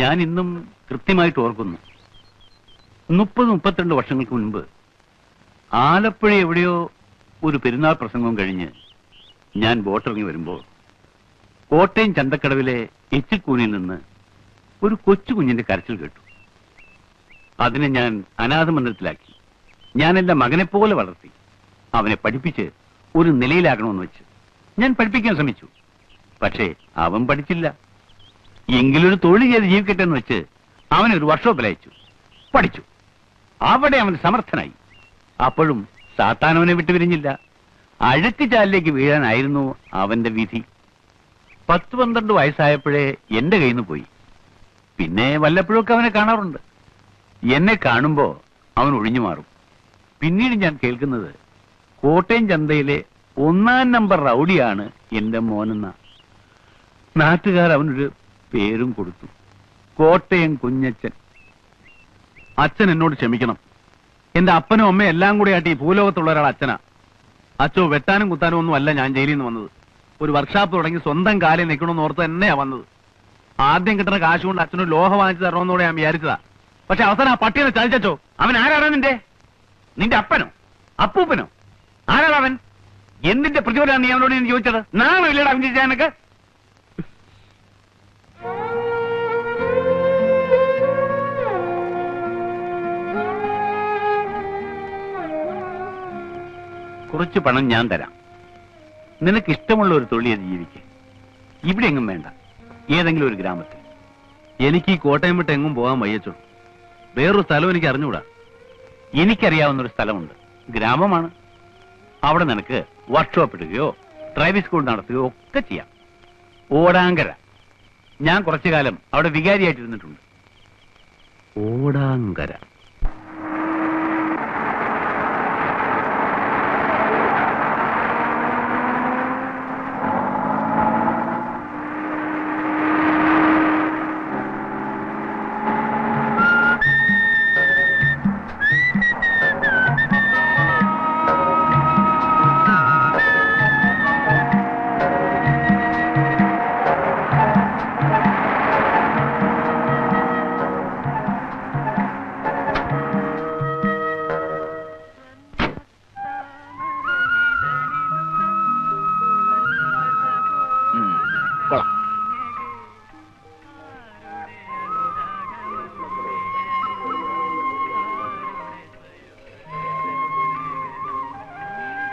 ഞാൻ ഇന്നും കൃത്യമായിട്ട് ഓർക്കുന്നു. 30-32 വർഷങ്ങൾക്ക് മുൻപ് ആലപ്പുഴ എവിടെയോ ഒരു പെരുന്നാൾ പ്രസംഗവും കഴിഞ്ഞ് ഞാൻ ബോട്ടിറങ്ങി വരുമ്പോൾ കോട്ടയം ചന്തക്കടവിലെ എച്ചിൽക്കൂനിൽ നിന്ന് ഒരു കൊച്ചു കുഞ്ഞിന്റെ കരച്ചിൽ കേട്ടു. അതിനെ ഞാൻ അനാഥ മന്ദിരത്തിലാക്കി. ഞാൻ എന്റെ മകനെപ്പോലെ വളർത്തി. അവനെ പഠിപ്പിച്ച് ഒരു നിലയിലാകണമെന്ന് വെച്ച് ഞാൻ പഠിപ്പിക്കാൻ ശ്രമിച്ചു. പക്ഷേ അവൻ പഠിച്ചില്ല. എങ്കിലൊരു തൊഴിൽ ചെയ്ത് ജീവിക്കട്ടെ എന്ന് വെച്ച് അവനൊരു വർക്ക്ഷോപ്പിൽ അയച്ചു. പഠിച്ചു. അവിടെ അവൻ സമർത്ഥനായി. അപ്പോഴും സാത്താൻ അവനെ വിട്ടുപിരിഞ്ഞില്ല. അഴുക്കുചാലിലേക്ക് വീഴാനായിരുന്നു അവന്റെ വിധി. 10-12 വയസ്സായപ്പോഴേ എന്റെ കയ്യിൽ നിന്ന് പോയി. പിന്നെ വല്ലപ്പോഴൊക്കെ അവനെ കാണാറുണ്ട്. എന്നെ കാണുമ്പോ അവൻ ഒഴിഞ്ഞു മാറും. പിന്നീട് ഞാൻ കേൾക്കുന്നത് കോട്ടയം ചന്തയിലെ 1-ാം നമ്പർ റൗഡിയാണ് എന്റെ മോനെന്ന. നാട്ടുകാർ അവനൊരു പേരും കൊടുത്തു, കോട്ടയം കുഞ്ഞച്ചൻ. അച്ഛൻ എന്നോട് ക്ഷമിക്കണം. എന്റെ അപ്പനും അമ്മയും എല്ലാം കൂടെ ആയിട്ട് ഈ ഭൂലോകത്തുള്ള ഒരാൾ അച്ഛനാ. അച്ഛോ വെട്ടാനും കുത്താനും ഒന്നും അല്ല ഞാൻ ജയിലിൽ നിന്ന് വന്നത്. ഒരു വർക്ക്ഷോപ്പ് തുടങ്ങി സ്വന്തം കാലിൽ നിൽക്കണമെന്ന് ഓർത്ത് തന്നെയാ വന്നത്. ആദ്യം കിട്ടുന്ന കാശ് കൊണ്ട് അച്ഛനൊരു ലോഹ വാങ്ങിച്ചു തരണമെന്നോടെ ഞാൻ വിചാരിച്ചതാ. പക്ഷെ അവസാനം ആ പട്ടിയെ ചതിച്ചോ. അവൻ ആരാണ്? നിന്റെ അപ്പനോ അപ്പൂപ്പനോ? ആരാണ് അവൻ? എന്തിന്റെ പ്രതിഫലമാണ് നീ അവനോട് ഞാൻ ചോദിച്ചത്? നാണോ ഇല്ലടാ അവൻ ചോദിച്ചാൽ എനിക്ക്? കുറച്ച് പണം ഞാൻ തരാം. നിനക്ക് ഇഷ്ടമുള്ള ഒരു തൊഴിൽ ചെയ്ത് ജീവിക്ക്. ഇവിടെ എങ്ങും വേണ്ട, ഏതെങ്കിലും ഒരു ഗ്രാമത്തിൽ. എനിക്ക് ഈ കോട്ടയം വിട്ട് എങ്ങും പോകാൻ വയ്യച്ചോ. വേറൊരു സ്ഥലം എനിക്ക് അറിഞ്ഞുകൂടാ. എനിക്കറിയാവുന്നൊരു സ്ഥലമുണ്ട്, ഗ്രാമമാണ്. അവിടെ നിനക്ക് വർക്ക്ഷോപ്പ് ഇടുകയോ ഡ്രൈവിംഗ് സ്കൂൾ നടത്തുകയോ ഒക്കെ ചെയ്യാം. ഓടാങ്കര. ഞാൻ കുറച്ചു കാലം അവിടെ വികാരിയായിട്ടിരുന്നിട്ടുണ്ട്. ഓടാങ്കര.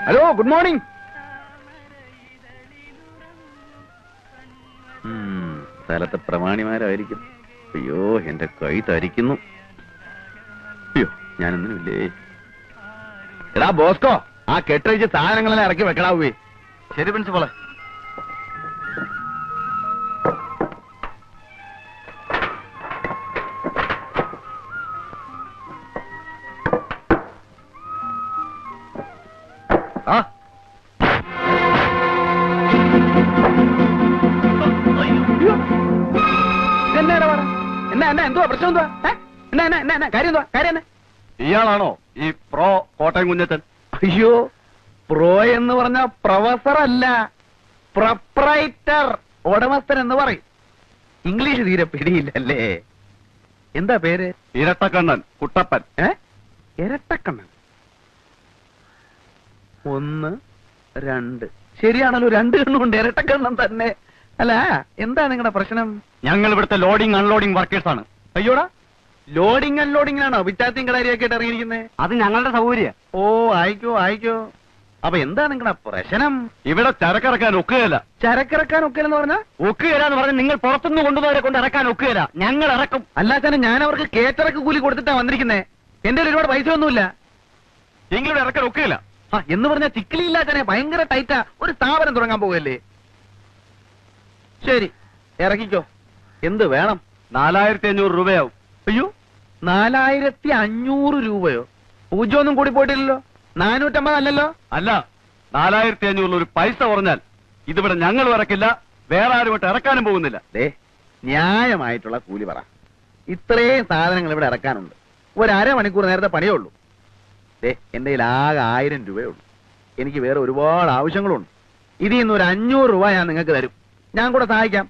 Hello, good morning. സ്ഥലത്തെ പ്രമാണിമാരായിരിക്കും. അയ്യോ, എന്റെ കൈ തരിക്കുന്നു. അയ്യോ, ഞാനൊന്നുമില്ലേ. എടാ ബോസ്കോ, ആ കെട്ടഴിച്ച് സാധനങ്ങളെല്ലാം ഇറക്കി വെക്കടാവേ. ശരി പ്രിൻസിപ്പളെ. ആ എന്തുവാ പ്രശ്നം? എന്തുവാ കാര്യം? ഇയാളാണോ ഈ പ്രോ കോട്ടയം കുഞ്ഞച്ചൻ? അയ്യോ, പ്രോ എന്ന് പറഞ്ഞ പ്രൊഫസർ അല്ല, പ്രൊപ്രൈറ്റർ, ഉടമസ്ഥൻ എന്ന് പറയും. ഇംഗ്ലീഷ് തീരെ പിടിയില്ലല്ലേ. എന്താ പേര്? ഇരട്ടക്കണ്ണൻ കുട്ടപ്പൻ. ഇരട്ടക്കണ്ണൻ 1, 2. ശരിയാണല്ലോ, 2 കണ്ണുണ്ട്. ഇരട്ടക്കണ്ണൻ തന്നെ. അല്ല, എന്താ നിങ്ങളുടെ പ്രശ്നം? ഞങ്ങൾ ഇവിടുത്തെ ലോഡിംഗ് അൺലോഡിംഗ് വർക്കേഴ്സ് ആണ്. അയ്യോടാ, ലോഡിംഗ് അൺലോഡിംഗിനാണോ വിറ്റാത്തിയും കടാരിയൊക്കെ ആയിട്ട് ഇറങ്ങിയിരിക്കുന്നത്? അത് ഞങ്ങളുടെ സൗകര്യം. ഓ, ആയിക്കോ. അപ്പൊ എന്താ നിങ്ങളുടെ പ്രശ്നം? ഇവിടെ ചരക്കിറക്കാൻ ഒക്കുകയില്ല. ചരക്കിറക്കാൻ ഒക്കുകയെന്ന് പറഞ്ഞാൽ? ഒക്കുകയില്ല എന്ന് പറഞ്ഞാൽ നിങ്ങൾ പുറത്തുനിന്ന് കൊണ്ടുപോയവരെ കൊണ്ട് ഇറക്കാൻ ഒക്കുകയില്ല. ഞങ്ങൾ ഇറക്കും. അല്ലാതെ ഞാൻ അവർക്ക് കേറ്റിറക്ക് കൂലി കൊടുത്തിട്ടാ വന്നിരിക്കുന്നേ. എന്റെ ഒരുപാട് പൈസ ഒന്നുമില്ല. എങ്കിലും ഇറക്കാൻ ഒക്കുകയില്ല എന്ന് പറഞ്ഞാൽ ചിക്കിലില്ലാത്തനെ ഭയങ്കര ടൈറ്റാ. ഒരു സ്ഥാപനം തുടങ്ങാൻ പോകല്ലേ. ശരി, ഇറക്കിക്കോ. എന്ത് വേണം? 4500 രൂപയാവും. അയ്യോ, 4500 രൂപയോ? പൂജ്യമൊന്നും കൂടി പോയിട്ടില്ലല്ലോ. 450 അല്ലല്ലോ? അല്ല, 4500 ഒരു പൈസ കുറഞ്ഞാൽ ഇതിവിടെ ഞങ്ങൾ ഇറക്കില്ല, വേറെ ആരും ഇട്ട് ഇറക്കാനും പോകുന്നില്ല. ന്യായമായിട്ടുള്ള കൂലി പറ. ഇത്രയും സാധനങ്ങൾ ഇവിടെ ഇറക്കാനുണ്ട്. ഒരു അരമണിക്കൂർ നേരത്തെ പണിയേ ഉള്ളൂ. എന്റെ കയ്യിൽ ആകെ 1000 രൂപയേ ഉള്ളൂ. എനിക്ക് വേറെ ഒരുപാട് ആവശ്യങ്ങളുണ്ട്. ഇതിൽ നിന്ന് ഒരു 500 രൂപ ഞാൻ നിങ്ങൾക്ക് തരും. ഞാൻ കൂടെ സഹായിക്കാം.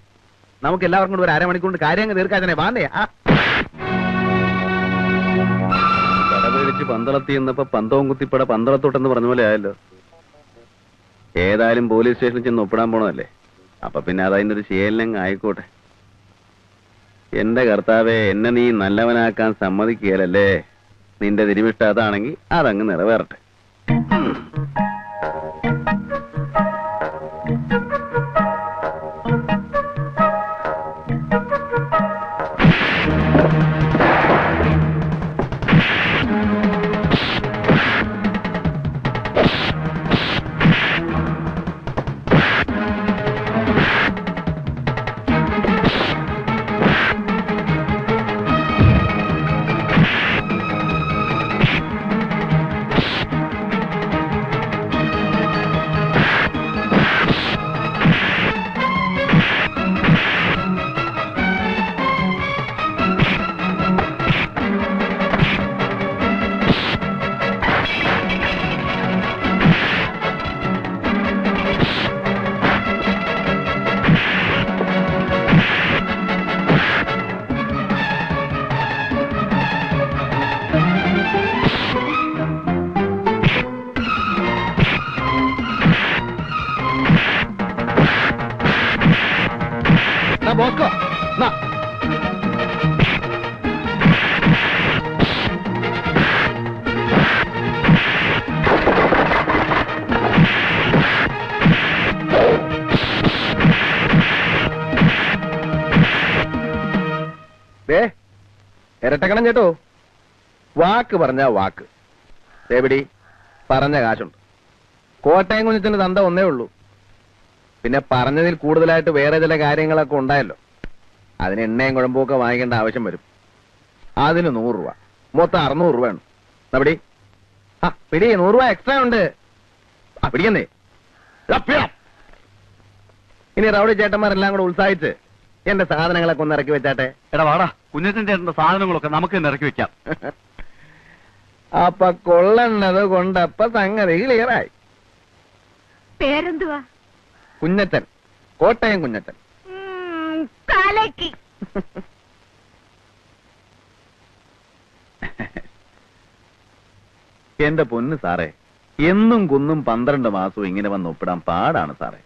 നമുക്ക് എല്ലാവർക്കും കൂടി ഒരു അരമണിക്കൂർ കാര്യങ്ങൾ തീർക്കാതെ വാന്നേ. പടപേടിച്ച് പന്തളത്തി എന്നപ്പോ പന്തവും കുത്തിപ്പട പന്തളത്തോട്ടെന്ന് പറഞ്ഞ പോലെ ആയല്ലോ. ഏതായാലും പോലീസ് സ്റ്റേഷനിൽ ചെന്ന് ഒപ്പിടാൻ പോണതല്ലേ, അപ്പൊ പിന്നെ അതതിന്റെ ഒരു ശീലം ആയിക്കോട്ടെ. എന്റെ കർത്താവെ, എന്നെ നീ നല്ലവനാക്കാൻ സമ്മതിക്കുകയല്ലേ. നിന്റെ തിരുമിഷ്ട അതാണെങ്കിൽ അതങ്ങ് നിറവേറട്ടെ. ബോസ്കോ, ഇരട്ടക്കണം ചേട്ടോ. വാക്ക് പറഞ്ഞ വാക്ക്. എവിടെ പറഞ്ഞ കാശുണ്ട്. കോട്ടയം കുഞ്ഞിന്റെ തന്ത ഒന്നേ ഉള്ളൂ. പിന്നെ പറഞ്ഞതിൽ കൂടുതലായിട്ട് വേറെ ചില കാര്യങ്ങളൊക്കെ ഉണ്ടായല്ലോ. അതിന് എണ്ണയും കുഴമ്പൊക്കെ വാങ്ങിക്കേണ്ട ആവശ്യം വരും. അതിന് 100 രൂപ, മൊത്തം 600 രൂപയാണ്. പിടി, പിടി, 100 രൂപ എക്സ്ട്രാ ഉണ്ട്. പിടിക്കുന്നേ. ഇനി റൗഡി ചേട്ടന്മാരെല്ലാം കൂടെ ഉത്സാഹിച്ച് എന്റെ സാധനങ്ങളൊക്കെ ഒന്ന് ഇറക്കി വെച്ചാട്ടെ. എടാ വാടാ, കുഞ്ഞച്ചൻ ചേട്ടന്റെ സാധനങ്ങളൊക്കെ നമുക്ക് ഇറക്കി വെക്കാം. അപ്പൊ കൊള്ളണത് കൊണ്ടപ്പ സംഗതി ക്ലിയറായി. പേരെന്തുവാ? കുഞ്ഞച്ചൻ, കോട്ടയം കുഞ്ഞച്ചൻ. എന്റെ പൊന്ന് സാറേ, എന്നും കുന്നും 12 മാസവും ഇങ്ങനെ വന്ന് ഒപ്പിടാൻ പാടാണ് സാറേ.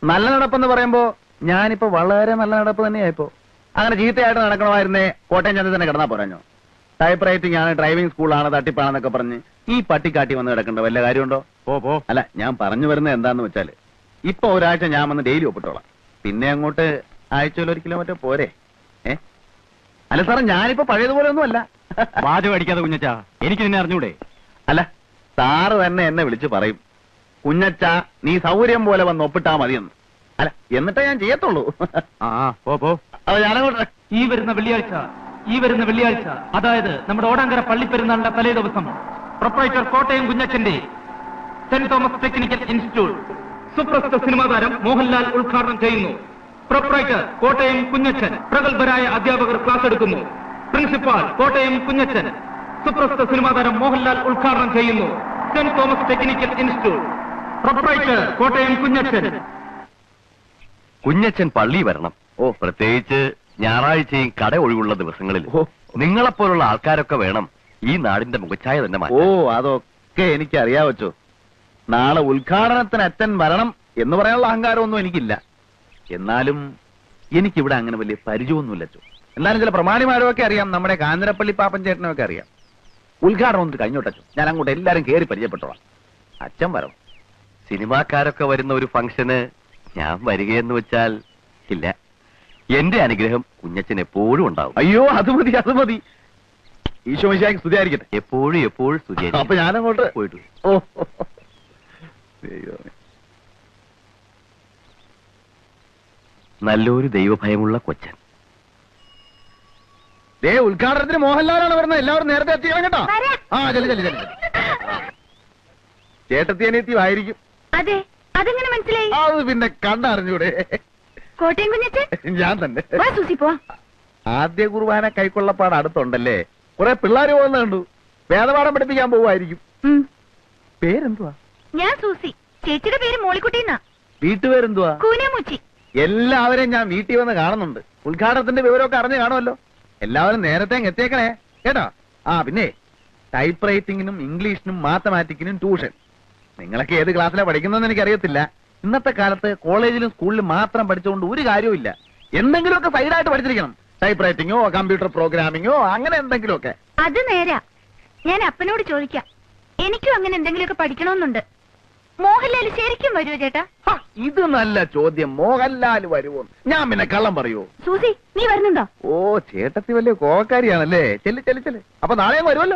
നല്ല നടപ്പെന്ന് പറയുമ്പോ ഞാനിപ്പോ വളരെ നല്ല നടപ്പ് തന്നെയായിപ്പോ. അങ്ങനെ ചീത്തയായിട്ട് നടക്കണമായിരുന്നേ കോട്ടയം ചന്ത തന്നെ കിടന്നാ പോരാഞ്ഞോ. ടൈപ്പ് റൈറ്റിംഗ് ആണ്, ഡ്രൈവിംഗ് സ്കൂളാണ്, തട്ടിപ്പാണെന്നൊക്കെ പറഞ്ഞ് ഈ പട്ടിക്കാട്ടി വന്ന് കിടക്കേണ്ട വല്ല കാര്യമുണ്ടോ? പോ. അല്ല, ഞാൻ പറഞ്ഞു വരുന്നത് എന്താന്ന് വെച്ചാല്, ഇപ്പൊ ഒരാഴ്ച ഞാൻ വന്ന് ഡെയിലി ഒപ്പിട്ടോളാം. പിന്നെ അങ്ങോട്ട് ആഴ്ചയിൽ 1 കിലോമീറ്റർ പോരെ. അല്ല സാറേ, ഞാനിപ്പോ പഴയതുപോലെ ഒന്നും അല്ല. വാചകം അടിക്കാതെ കുഞ്ഞച്ചാ, എനിക്ക് നിന്നെ അറിഞ്ഞൂടെ? അല്ല, സാറ് തന്നെ എന്നെ വിളിച്ച് പറയും, കുഞ്ഞച്ച നീ സൗകര്യം പോലെ വന്ന് ഒപ്പിട്ടാ മതിയെന്ന്. അല്ല, എന്നിട്ടേ ഞാൻ ചെയ്യത്തുള്ളൂ. പോ. അത് ഞാനങ്ങോട്ട് ഈ വരുന്ന വെള്ളിയാഴ്ച, അതായത് നമ്മുടെ ഓടാങ്കര പള്ളിപ്പെരുന്നാളിന്റെ തലേ ദിവസം, പ്രൊപ്പറേറ്റർ കോട്ടയം കുഞ്ഞച്ചന്റെ സെന്റ് തോമസ് ടെക്നിക്കൽ ഇൻസ്റ്റിറ്റ്യൂട്ട് സുപ്രസിദ്ധ സിനിമാ താരം മോഹൻലാൽ ഉദ്ഘാടനം ചെയ്യുന്നു. പ്രൊപ്പറേറ്റർ കോട്ടയം കുഞ്ഞച്ചൻ, പ്രഗത്ഭരായ അധ്യാപകർ ക്ലാസ് എടുക്കുന്നു. പ്രിൻസിപ്പാൾ കോട്ടയം കുഞ്ഞച്ചൻ, സുപ്രസിദ്ധ സിനിമാ താരം മോഹൻലാൽ ഉദ്ഘാടനം ചെയ്യുന്നു. Saint Thomas technical institute, proprietor Kottayam Kunjachan. Kunjachan പള്ളി വരണം. പ്രത്യേകിച്ച് ഞായറാഴ്ചയും കട ഒഴിവുള്ള ദിവസങ്ങളിൽ നിങ്ങളെപ്പോലുള്ള ആൾക്കാരൊക്കെ വേണം ഈ നാടിന്റെ മുഖച്ഛായ തന്നെ മാറ്റാൻ. അതൊക്കെ എനിക്കറിയാ വെച്ചോ. നാളെ ഉദ്ഘാടനത്തിന് അച്ഛൻ വരണം എന്ന് പറയാനുള്ള അഹങ്കാരമൊന്നും എനിക്കില്ല. എന്നാലും എനിക്കിവിടെ അങ്ങനെ വലിയ പരിചയമൊന്നുമില്ല അച്ചോ. എന്നാലും ചില പ്രമാണിമാരൊക്കെ അറിയാം, നമ്മുടെ കാഞ്ഞിരപ്പള്ളി പാപ്പൻ ചേട്ടനൊക്കെ അറിയാം. ഉദ്ഘാടനം ഒന്ന് കഴിഞ്ഞോട്ടച്ചോ, ഞാൻ അങ്ങോട്ട് എല്ലാരും കയറി പരിചയപ്പെട്ടോളാം. അച്ഛൻ വരണം. സിനിമാക്കാരൊക്കെ വരുന്ന ഒരു ഫംഗ്ഷന് ഞാൻ വരികയെന്ന് വെച്ചാൽ ഇല്ല. എന്റെ അനുഗ്രഹം കുഞ്ഞച്ചൻ എപ്പോഴും ഉണ്ടാവും. അയ്യോ, അത് മതി. ഈശോ മിശിഹായ്ക്ക് സ്തുതിയായിരിക്കട്ടെ. എപ്പോഴും സ്തുതി. അപ്പൊ ഞാനങ്ങോട്ട് പോയിട്ടു. നല്ലൊരു ദൈവഭയമുള്ള കൊച്ചൻ. ഉദ്ഘാടനത്തിന് മോഹൻലാലാണ് വരുന്നത്. എല്ലാവരും നേരത്തെ എത്തിക്കണം കേട്ടോ. ചെല്ലു. ചേട്ടത്തി അനിയത്തി ആയിരിക്കും. അതെ, അതെങ്ങനെ മനസ്സിലായി? അത് പിന്നെ കണ്ടറിഞ്ഞൂടെ? കോട്ടയം കുഞ്ഞച്ചൻ ഞാൻ തന്നെ. ആദ്യ കുർബാന കൈക്കൊള്ളപ്പാട് അടുത്തുണ്ടല്ലേ, കുറെ പിള്ളേര് പോകുന്ന കണ്ടു. വേദപാഠം പഠിപ്പിക്കാൻ പോവായിരിക്കും. പേരെന്തുവാ? ഞാൻ സൂസി. ചേച്ചിയുടെ പേര് മോളിക്കുട്ടി. വീട്ടുപേരെന്തുവാ? കൂനമുച്ചി. എല്ലാവരെയും ഞാൻ വീട്ടിൽ വന്ന് കാണുന്നുണ്ട്. ഉദ്ഘാടനത്തിന്റെ വിവരമൊക്കെ അറിഞ്ഞു കാണുമല്ലോ. എല്ലാവരും നേരത്തെ അങ്ങ് എത്തിയേക്കണേ കേട്ടോ. ആ പിന്നെ ടൈപ്പ് റൈറ്റിങ്ങിനും ഇംഗ്ലീഷിനും മാത്തമാറ്റിക്കിനും ട്യൂഷൻ. നിങ്ങളൊക്കെ ഏത് ക്ലാസ്സിലാണ് പഠിക്കുന്നതെന്ന് എനിക്കറിയത്തില്ല. ഇന്നത്തെ കാലത്ത് കോളേജിലും സ്കൂളിലും മാത്രം പഠിച്ചുകൊണ്ട് ഒരു കാര്യമില്ല. എന്തെങ്കിലുമൊക്കെ സൈഡായിട്ട് പഠിച്ചിരിക്കണം. ടൈപ്പ് റൈറ്റിങ്ങോ കമ്പ്യൂട്ടർ പ്രോഗ്രാമിങ്ങോ അങ്ങനെ എന്തെങ്കിലുമൊക്കെ. അത് നേരാ. ഞാൻ അപ്പനോട് ചോദിക്കാം. എനിക്കും അങ്ങനെ എന്തെങ്കിലുമൊക്കെ പഠിക്കണമെന്നുണ്ട്. മോഹൻലാൽ ശരിക്കും വരുമോ ചേട്ടാ? ഹ, ഇത് നല്ല ചോദ്യം. മോഹൻലാൽ വരുമോ? ഞാൻ പിന്നെ കള്ളം പറയൂ? സൂസി, നീ വരുന്നുണ്ടോ? ഓ, ചേട്ടത്തി വലിയ കോവക്കാരിയാണല്ലേ. ചെല്ല് ചെല്ല് ചെല്ല്. അപ്പൊ നാളെയും വരുമല്ലോ.